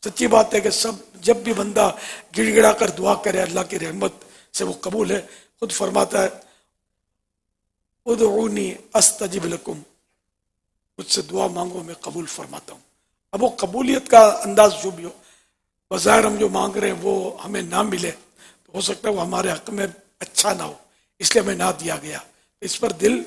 سچی بات ہے کہ جب بھی بندہ گڑ گڑا کر دعا کرے اللہ کی رحمت سے وہ قبول ہے. خود فرماتا ہے ادعونی استجب لکم، مجھ سے دعا مانگو میں قبول فرماتا ہوں. اب وہ قبولیت کا انداز جو بھی ہو، بظاہر ہم جو مانگ رہے ہیں وہ ہمیں نہ ملے تو ہو سکتا ہے وہ ہمارے حق میں اچھا نہ ہو، اس لیے ہمیں نہ دیا گیا. اس پر دل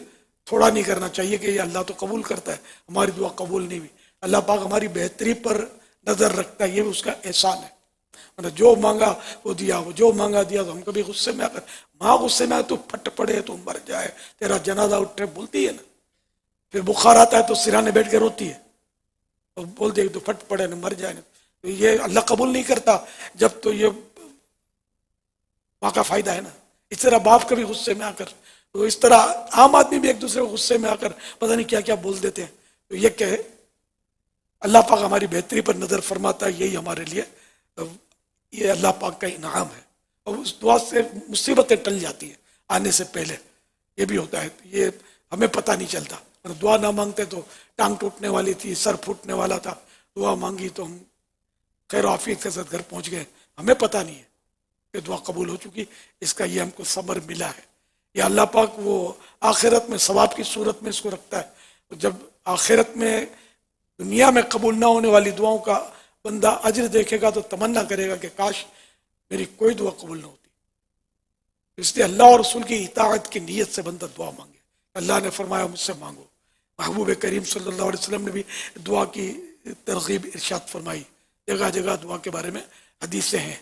تھوڑا نہیں کرنا چاہیے کہ یہ اللہ تو قبول کرتا ہے، ہماری دعا قبول نہیں ہوئی. اللہ پاک ہماری بہتری پر نظر رکھتا ہے، یہ بھی اس کا احسان ہے. مطلب جو مانگا وہ دیا، وہ جو مانگا دیا. تو ہم کبھی غصے میں آ کر ماں غصے میں آئے تو پھٹ پڑے تو مر جائے، تیرا جنازہ اٹھے بولتی ہے نا. پھر بخار آتا ہے تو سرانے بیٹھ کے روتی ہے اور بول دے تو پھٹ پڑے نا مر جائے نا. تو یہ اللہ قبول نہیں کرتا جب تو یہ ماں کا فائدہ ہے نا. اس طرح باپ کبھی غصے میں آ کر، تو اس طرح عام آدمی بھی ایک دوسرے کو غصے میں آ کر پتہ نہیں کیا کیا بول دیتے ہیں. تو یہ کہ اللہ پاک ہماری بہتری پر نظر فرماتا ہے، یہی ہمارے لیے یہ اللہ پاک کا انعام ہے. اور اس دعا سے مصیبتیں ٹل جاتی ہیں آنے سے پہلے. یہ بھی ہوتا ہے، یہ ہمیں پتہ نہیں چلتا. دعا نہ مانگتے تو ٹانگ ٹوٹنے والی تھی، سر پھوٹنے والا تھا، دعا مانگی تو ہم خیر و عافیت کے ساتھ گھر پہنچ گئے. ہمیں پتہ نہیں ہے کہ دعا قبول ہو چکی. اس کا یہ ہم کو ثمر ملا ہے. یا اللہ پاک وہ آخرت میں ثواب کی صورت میں اس کو رکھتا ہے. جب آخرت میں دنیا میں قبول نہ ہونے والی دعاؤں کا بندہ اجر دیکھے گا تو تمنا کرے گا کہ کاش میری کوئی دعا قبول نہ ہوتی. اس لیے اللہ اور رسول کی اطاعت کی نیت سے بندہ دعا مانگے. اللہ نے فرمایا مجھ سے مانگو. محبوب کریم صلی اللہ علیہ وسلم نے بھی دعا کی ترغیب ارشاد فرمائی. جگہ جگہ دعا کے بارے میں حدیثیں ہیں.